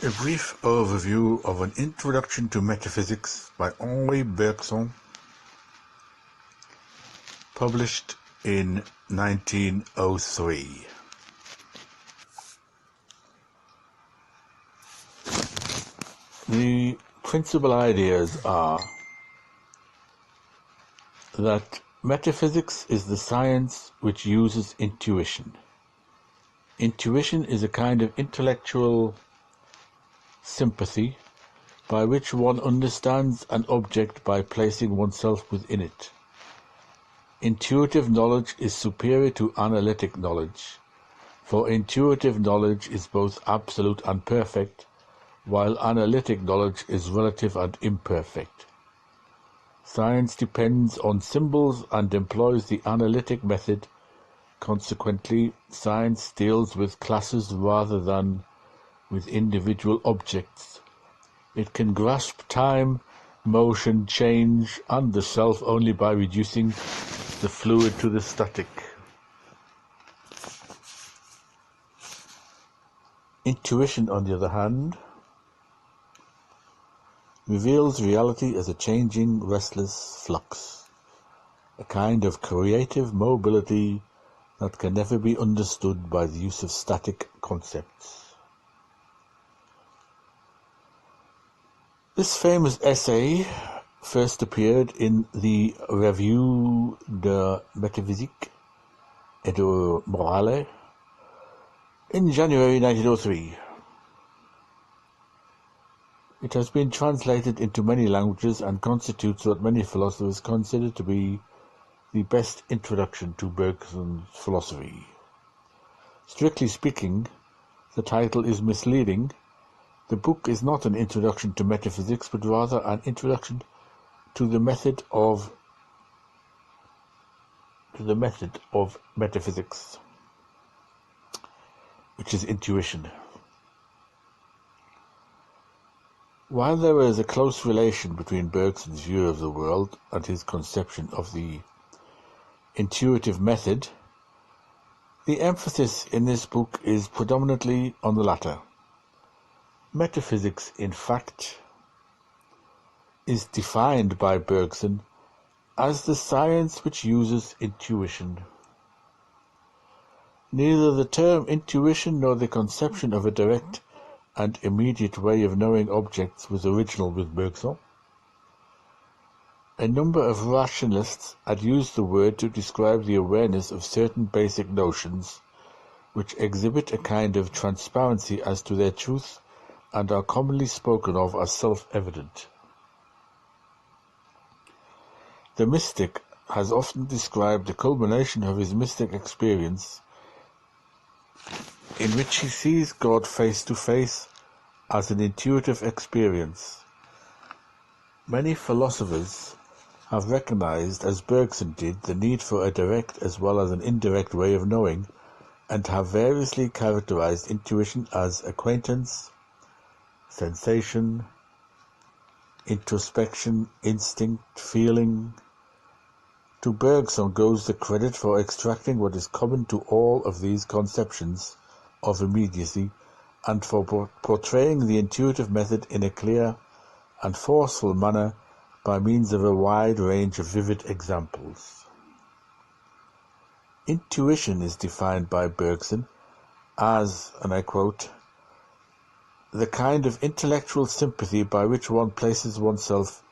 A brief overview of an Introduction to Metaphysics by Henri Bergson, published in 1903. The principal ideas are that metaphysics is the science which uses intuition. Intuition is a kind of intellectual sympathy by which one understands an object by placing oneself within it. Intuitive knowledge is superior to analytic knowledge, for intuitive knowledge is both absolute and perfect, while analytic knowledge is relative and imperfect. Science depends on symbols and employs the analytic method. Consequently, science deals with classes rather than with individual objects. It can grasp time, motion, change, and the self only by reducing the fluid to the static. Intuition, on the other hand, reveals reality as a changing, restless flux, a kind of creative mobility that can never be understood by the use of static concepts. This famous essay first appeared in the Revue de Metaphysique et de Morale in January 1903. It has been translated into many languages and constitutes what many philosophers consider to be the best introduction to Bergson's philosophy. Strictly speaking, the title is misleading. The book is not an introduction to metaphysics, but rather an introduction to the method of metaphysics, which is intuition. While there is a close relation between Bergson's view of the world and his conception of the intuitive method, the emphasis in this book is predominantly on the latter. Metaphysics, in fact, is defined by Bergson as the science which uses intuition. Neither the term intuition nor the conception of a direct and immediate way of knowing objects was original with Bergson. A number of rationalists had used the word to describe the awareness of certain basic notions which exhibit a kind of transparency as to their truth and are commonly spoken of as self-evident. The mystic has often described the culmination of his mystic experience in which he sees God face to face as an intuitive experience. Many philosophers have recognized, as Bergson did, the need for a direct as well as an indirect way of knowing, and have variously characterized intuition as acquaintance, sensation, introspection, instinct, feeling. To Bergson goes the credit for extracting what is common to all of these conceptions of immediacy and for portraying the intuitive method in a clear and forceful manner by means of a wide range of vivid examples. Intuition is defined by Bergson as, and I quote, the kind of intellectual sympathy by which one places oneself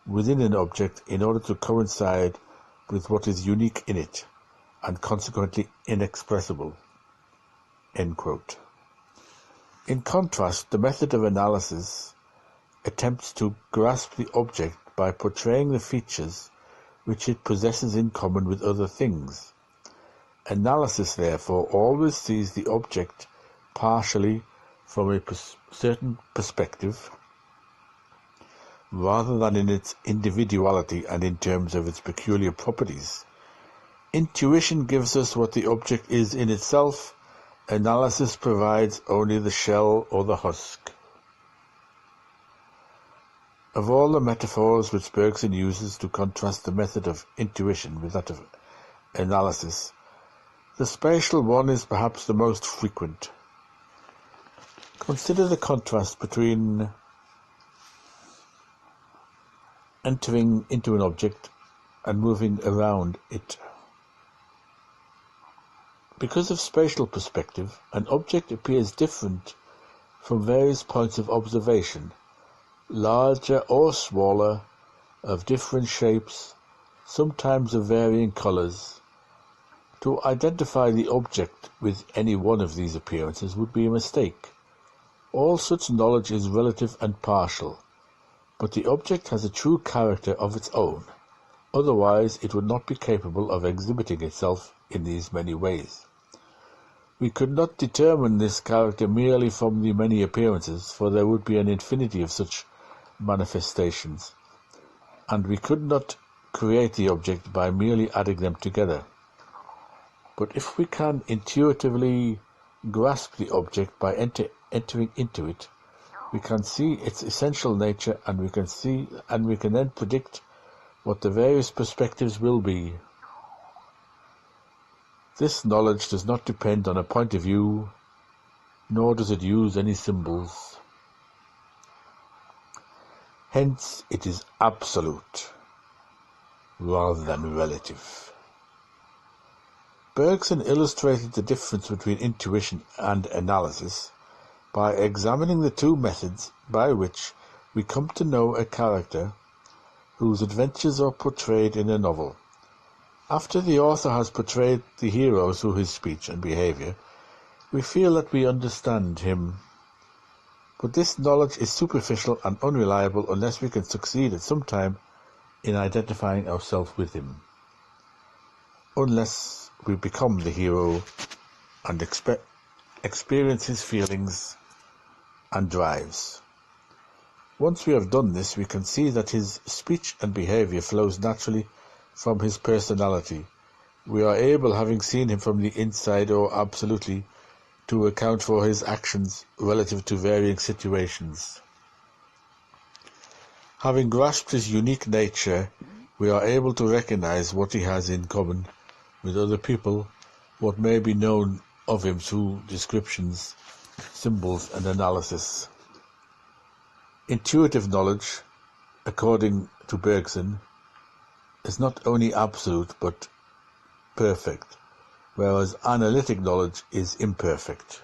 within an object in order to coincide with what is unique in it, and consequently inexpressible. End quote. In contrast, the method of analysis attempts to grasp the object by portraying the features which it possesses in common with other things. Analysis, therefore, always sees the object partially from a certain perspective, rather than in its individuality and in terms of its peculiar properties. Intuition gives us what the object is in itself. Analysis provides only the shell or the husk. Of all the metaphors which Bergson uses to contrast the method of intuition with that of analysis, the spatial one is perhaps the most frequent. Consider the contrast between entering into an object and moving around it. Because of spatial perspective, an object appears different from various points of observation, larger or smaller, of different shapes, sometimes of varying colors. To identify the object with any one of these appearances would be a mistake. All such knowledge is relative and partial, but the object has a true character of its own. Otherwise, it would not be capable of exhibiting itself in these many ways. We could not determine this character merely from the many appearances, for there would be an infinity of such manifestations, and we could not create the object by merely adding them together. But if we can intuitively grasp the object by entering into it, we can see its essential nature, and we can then predict what the various perspectives will be. This knowledge does not depend on a point of view, nor does it use any symbols. Hence, it is absolute, rather than relative. Bergson illustrated the difference between intuition and analysis by examining the two methods by which we come to know a character whose adventures are portrayed in a novel. After the author has portrayed the hero through his speech and behavior, we feel that we understand him. But this knowledge is superficial and unreliable unless we can succeed at some time in identifying ourselves with him. Unless we become the hero and experience his feelings and drives. Once we have done this, we can see that his speech and behavior flows naturally from his personality. We are able, having seen him from the inside or absolutely, to account for his actions relative to varying situations. Having grasped his unique nature, we are able to recognize what he has in common with other people, what may be known of him through descriptions, symbols, and analysis. Intuitive knowledge, according to Bergson, is not only absolute but perfect, whereas analytic knowledge is imperfect.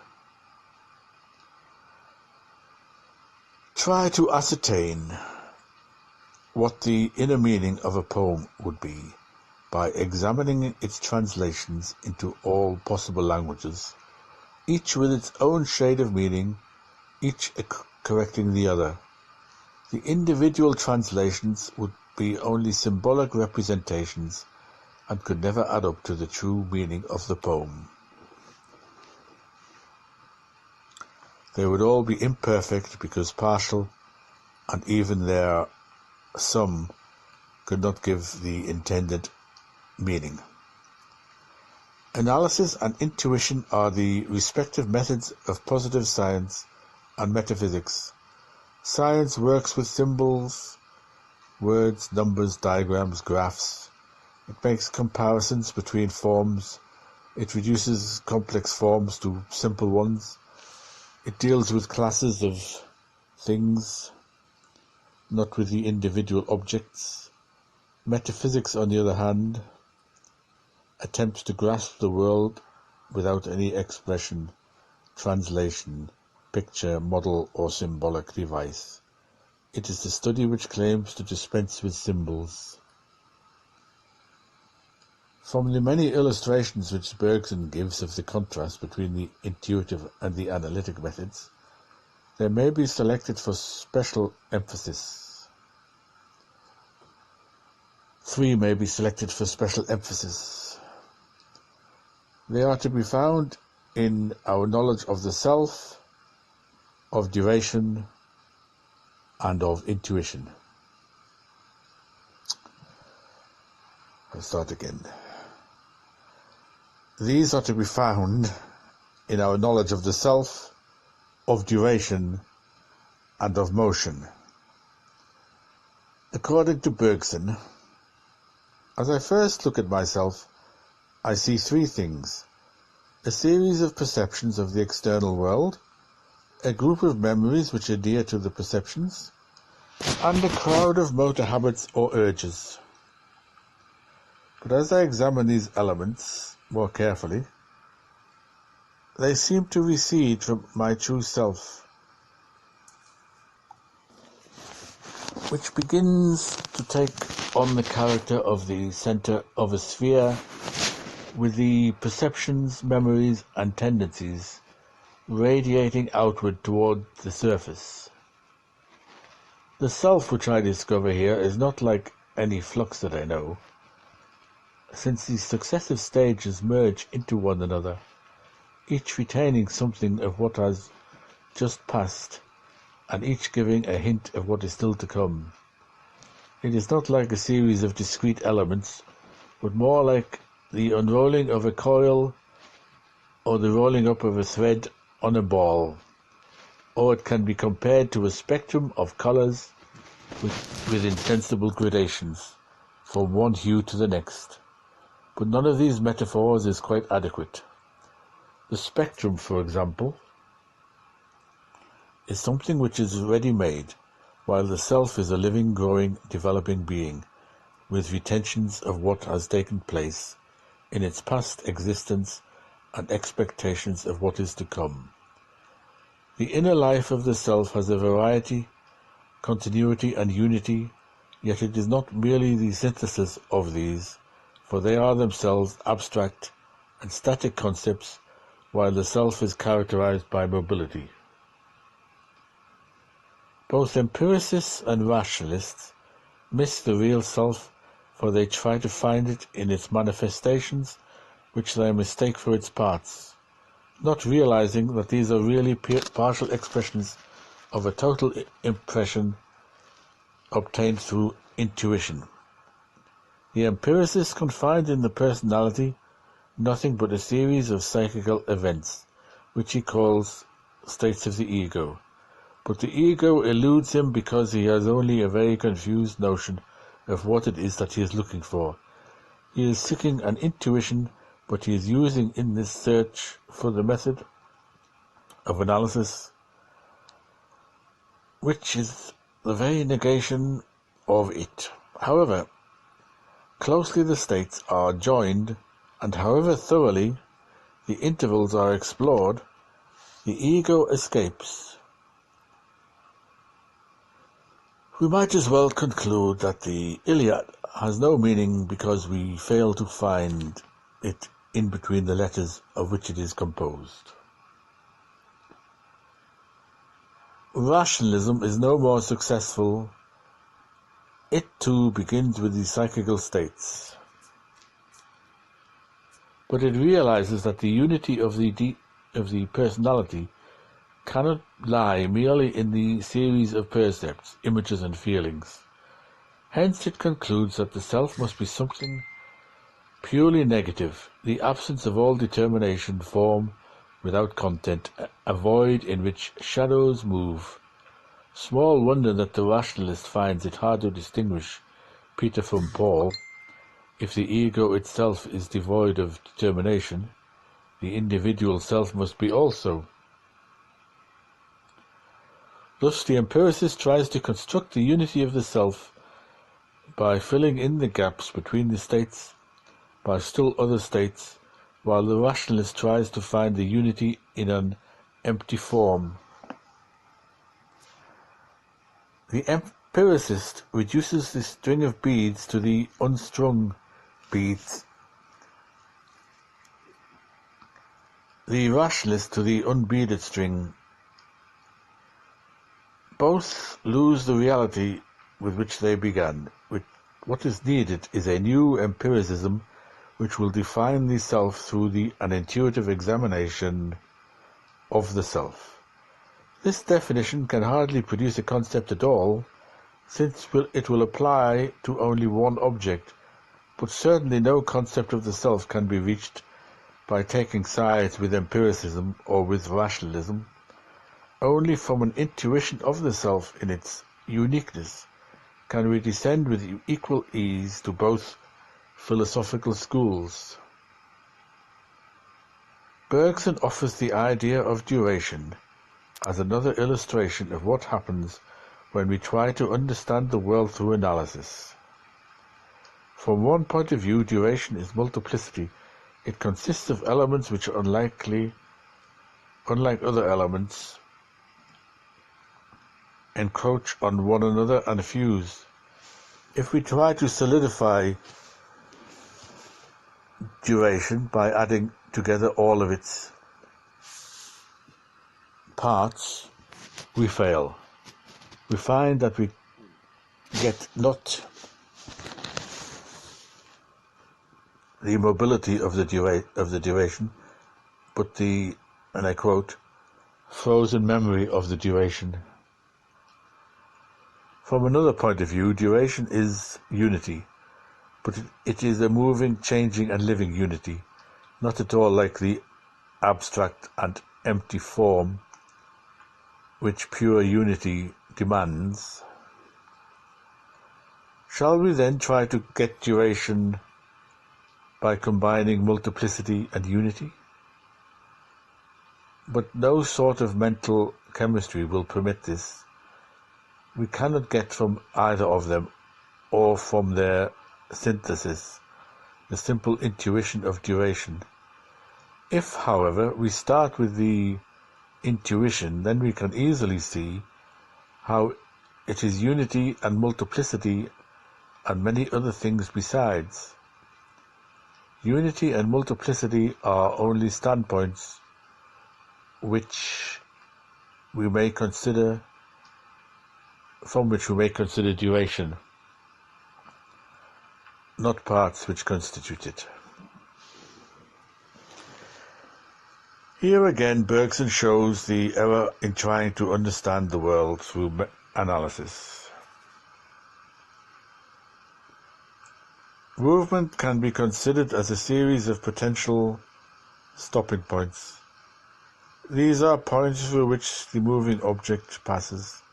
Try to ascertain what the inner meaning of a poem would be by examining its translations into all possible languages, each with its own shade of meaning, each correcting the other. The individual translations would be only symbolic representations and could never add up to the true meaning of the poem. They would all be imperfect because partial, and even their sum could not give the intended meaning. Analysis and intuition are the respective methods of positive science and metaphysics. Science works with symbols, words, numbers, diagrams, graphs. It makes comparisons between forms. It reduces complex forms to simple ones. It deals with classes of things, not with the individual objects. Metaphysics, on the other hand, attempts to grasp the world without any expression, translation, picture, model, or symbolic device. It is the study which claims to dispense with symbols. From the many illustrations which Bergson gives of the contrast between the intuitive and the analytic methods, there may be selected for special emphasis. 3 may be selected for special emphasis. They are to be found in our knowledge of the self, of duration, and of intuition. I'll start again. These are to be found in our knowledge of the self, of duration, and of motion. According to Bergson, as I first look at myself, I see 3 things: a series of perceptions of the external world, a group of memories which adhere to the perceptions, and a crowd of motor habits or urges. But as I examine these elements more carefully, they seem to recede from my true self, which begins to take on the character of the center of a sphere with the perceptions, memories, and tendencies radiating outward toward the surface. The self which I discover here is not like any flux that I know, since these successive stages merge into one another, each retaining something of what has just passed, and each giving a hint of what is still to come. It is not like a series of discrete elements, but more like the unrolling of a coil or the rolling up of a thread on a ball, or it can be compared to a spectrum of colors with insensible gradations from one hue to the next. But none of these metaphors is quite adequate. The spectrum, for example, is something which is ready-made, while the self is a living, growing, developing being, with retentions of what has taken place in its past existence and expectations of what is to come. The inner life of the self has a variety, continuity, and unity, yet it is not merely the synthesis of these, for they are themselves abstract and static concepts, while the self is characterized by mobility. Both empiricists and rationalists miss the real self, for they try to find it in its manifestations, which they mistake for its parts, not realizing that these are really partial expressions of a total impression obtained through intuition. The empiricist can find in the personality nothing but a series of psychical events, which he calls states of the ego. But the ego eludes him because he has only a very confused notion of what it is that he is looking for. He is seeking an intuition, but he is using in this search for the method of analysis, which is the very negation of it. However closely the states are joined, and however thoroughly the intervals are explored, the ego escapes. We might as well conclude that the Iliad has no meaning because we fail to find it in between the letters of which it is composed. Rationalism is no more successful. It too begins with the psychical states, but it realizes that the unity of the personality cannot lie merely in the series of percepts, images, and feelings. Hence it concludes that the self must be something purely negative, the absence of all determination, form without content, a void in which shadows move. Small wonder that the rationalist finds it hard to distinguish Peter from Paul. If the ego itself is devoid of determination, the individual self must be also. Thus the empiricist tries to construct the unity of the self by filling in the gaps between the states by still other states, while the rationalist tries to find the unity in an empty form. The empiricist reduces the string of beads to the unstrung beads, the rationalist to the unbeaded string. Both lose the reality with which they began. What is needed is a new empiricism which will define the self through an intuitive examination of the self. This definition can hardly produce a concept at all, since it will apply to only one object, but certainly no concept of the self can be reached by taking sides with empiricism or with rationalism. Only from an intuition of the self in its uniqueness can we descend with equal ease to both philosophical schools. Bergson offers the idea of duration as another illustration of what happens when we try to understand the world through analysis. From one point of view, duration is multiplicity. It consists of elements which are unlike other elements, encroach on one another and fuse. If we try to solidify duration by adding together all of its parts, we fail. We find that we get not the mobility of the duration, but the, and I quote, frozen memory of the duration. From another point of view, duration is unity, but it is a moving, changing and living unity, not at all like the abstract and empty form which pure unity demands. Shall we then try to get duration by combining multiplicity and unity? But no sort of mental chemistry will permit this. We cannot get from either of them, or from their synthesis, the simple intuition of duration. If, however, we start with the intuition, then we can easily see how it is unity and multiplicity and many other things besides. Unity and multiplicity are only standpoints from which we may consider duration, not parts which constitute it. Here again, Bergson shows the error in trying to understand the world through analysis. Movement can be considered as a series of potential stopping points. These are points through which the moving object passes,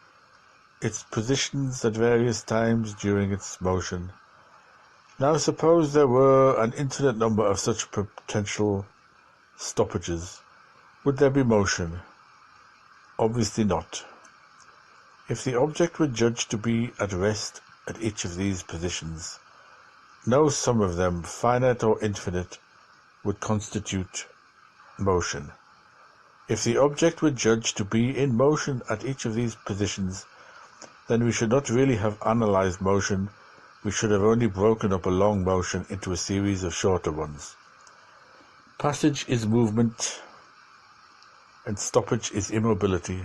its positions at various times during its motion. Now suppose there were an infinite number of such potential stoppages. Would there be motion? Obviously not. If the object were judged to be at rest at each of these positions, no sum of them, finite or infinite, would constitute motion. If the object were judged to be in motion at each of these positions, then we should not really have analyzed motion, we should have only broken up a long motion into a series of shorter ones. Passage is movement, and stoppage is immobility,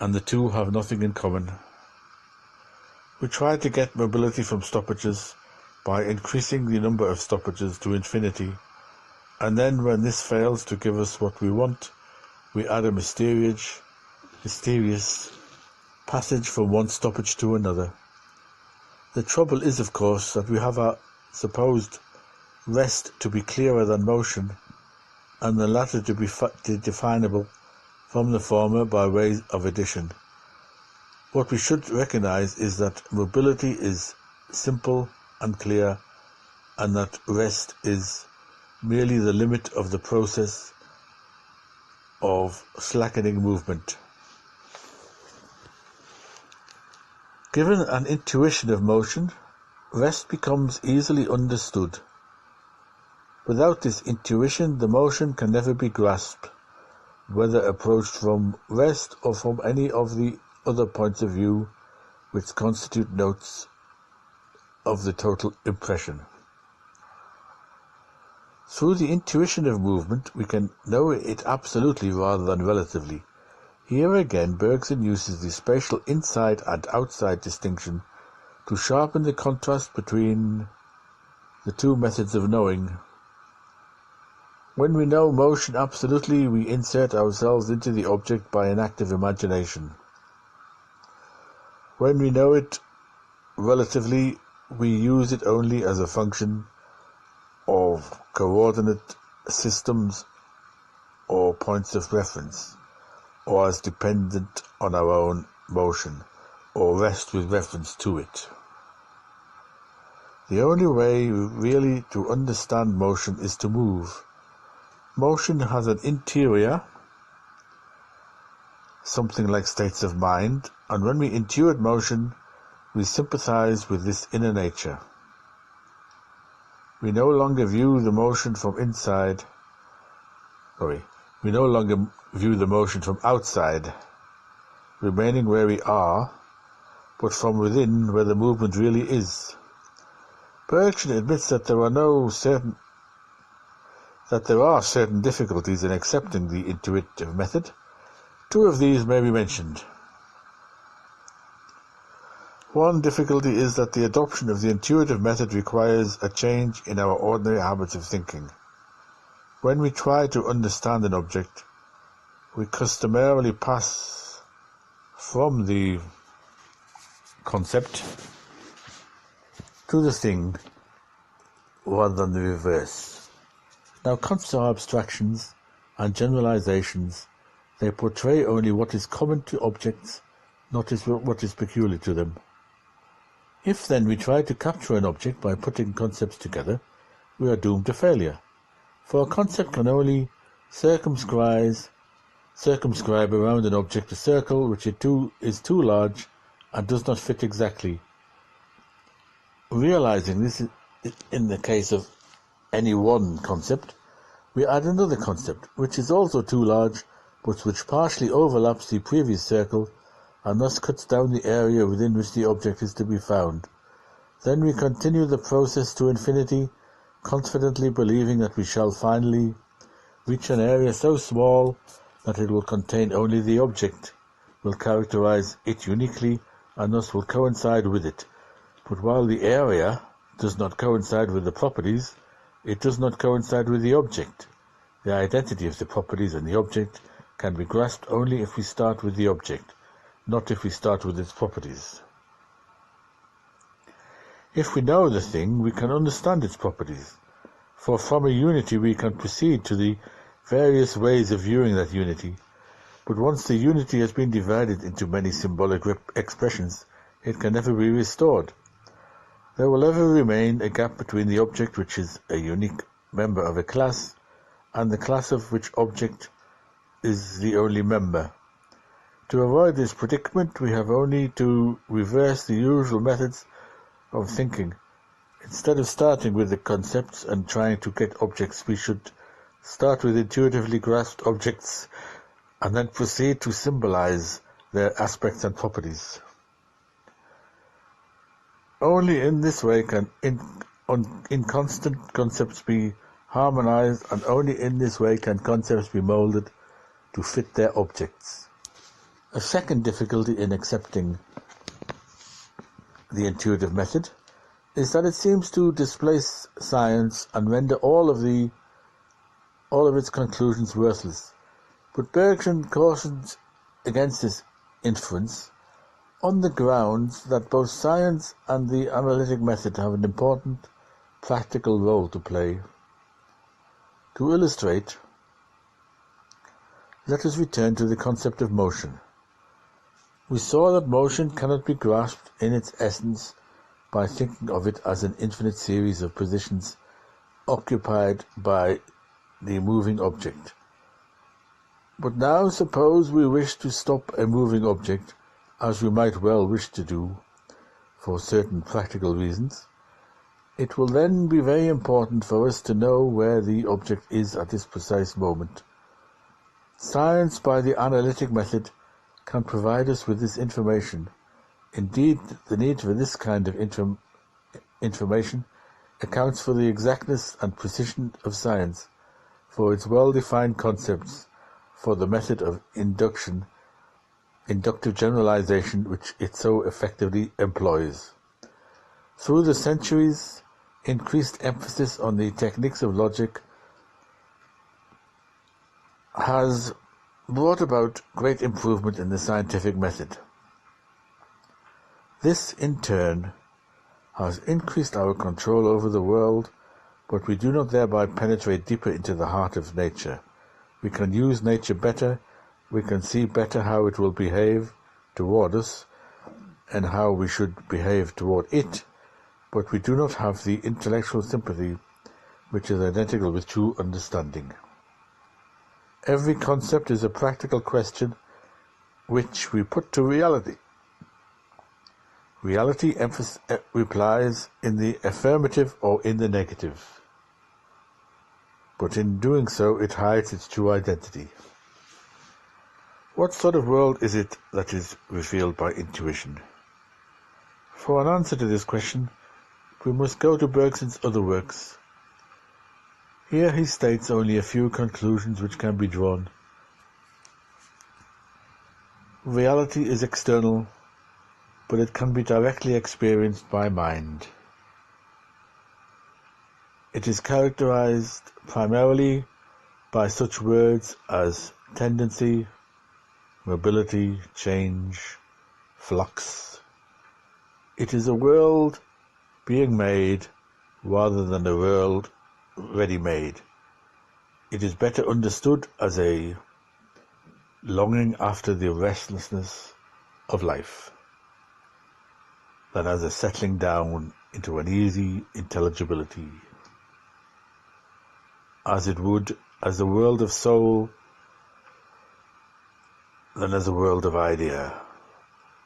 and the two have nothing in common. We try to get mobility from stoppages by increasing the number of stoppages to infinity, and then when this fails to give us what we want, we add a mysterious passage from one stoppage to another. The trouble is, of course, that we have our supposed rest to be clearer than motion, and the latter to be definable from the former by way of addition. What we should recognize is that mobility is simple and clear, and that rest is merely the limit of the process of slackening movement. Given an intuition of motion, rest becomes easily understood. Without this intuition, the motion can never be grasped, whether approached from rest or from any of the other points of view which constitute notes of the total impression. Through the intuition of movement, we can know it absolutely rather than relatively. Here again, Bergson uses the spatial inside and outside distinction to sharpen the contrast between the two methods of knowing. When we know motion absolutely, we insert ourselves into the object by an act of imagination. When we know it relatively, we use it only as a function of coordinate systems or points of reference, or as dependent on our own motion, or rest with reference to it. The only way really to understand motion is to move. Motion has an interior something like states of mind, and when we intuit motion, we sympathize with this inner nature. We no longer view the motion from outside, remaining where we are, but from within where the movement really is. Bergson admits that there are certain difficulties in accepting the intuitive method. Two of these may be mentioned. One difficulty is that the adoption of the intuitive method requires a change in our ordinary habits of thinking. When we try to understand an object, we customarily pass from the concept to the thing rather than the reverse. Now, concepts are abstractions and generalizations. They portray only what is common to objects, not what is peculiar to them. If then we try to capture an object by putting concepts together, we are doomed to failure. For a concept can only circumscribe around an object a circle which is too large and does not fit exactly. Realizing this in the case of any one concept, we add another concept, which is also too large, but which partially overlaps the previous circle, and thus cuts down the area within which the object is to be found. Then we continue the process to infinity, confidently believing that we shall finally reach an area so small that it will contain only the object, will characterize it uniquely, and thus will coincide with it. But while the area does not coincide with the properties, it does not coincide with the object. The identity of the properties and the object can be grasped only if we start with the object, not if we start with its properties. If we know the thing, we can understand its properties, for from a unity we can proceed to the various ways of viewing that unity. But once the unity has been divided into many symbolic expressions, it can never be restored. There will ever remain a gap between the object, which is a unique member of a class, and the class of which object is the only member. To avoid this predicament, we have only to reverse the usual methods of thinking. Instead of starting with the concepts and trying to get objects, we should start with intuitively grasped objects and then proceed to symbolize their aspects and properties. Only in this way can inconstant concepts be harmonized, and only in this way can concepts be molded to fit their objects. A second difficulty in accepting the intuitive method is that it seems to displace science and render all of its conclusions worthless. But Bergson cautions against this inference on the grounds that both science and the analytic method have an important practical role to play. To illustrate, let us return to the concept of motion. We saw that motion cannot be grasped in its essence by thinking of it as an infinite series of positions occupied by the moving object. But now suppose we wish to stop a moving object, as we might well wish to do for certain practical reasons. It will then be very important for us to know where the object is at this precise moment. Science, by the analytic method, can provide us with this information. Indeed, the need for this kind of information accounts for the exactness and precision of science, for its well-defined concepts, for the method of inductive generalization which it so effectively employs. Through the centuries, increased emphasis on the techniques of logic has brought about great improvement in the scientific method. This, in turn, has increased our control over the world, but we do not thereby penetrate deeper into the heart of nature. We can use nature better, we can see better how it will behave toward us, and how we should behave toward it, but we do not have the intellectual sympathy which is identical with true understanding. Every concept is a practical question which we put to reality. Reality replies in the affirmative or in the negative, but in doing so it hides its true identity. What sort of world is it that is revealed by intuition? For an answer to this question, we must go to Bergson's other works. Here he states only a few conclusions which can be drawn. Reality is external, but it can be directly experienced by mind. It is characterized primarily by such words as tendency, mobility, change, flux. It is a world being made rather than a world ready-made. It is better understood as a longing after the restlessness of life than as a settling down into an easy intelligibility, as it would as a world of soul than as a world of idea.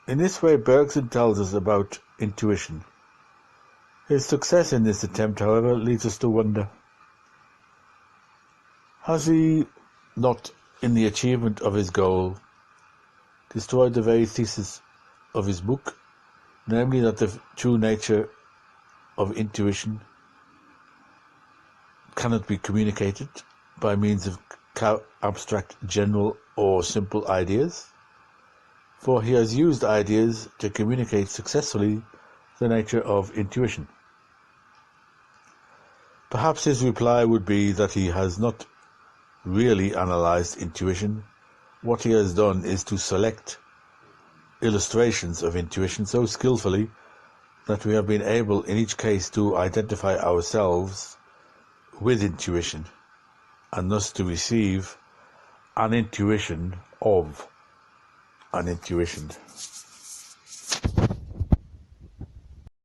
In this way, Bergson tells us about intuition. His success in this attempt, however, leads us to wonder. Has he not, in the achievement of his goal, destroyed the very thesis of his book, namely that the true nature of intuition cannot be communicated by means of abstract, general or simple ideas? For he has used ideas to communicate successfully the nature of intuition. Perhaps his reply would be that he has not really analyzed intuition. What he has done is to select illustrations of intuition so skillfully that we have been able in each case to identify ourselves with intuition, and thus to receive an intuition of an intuition.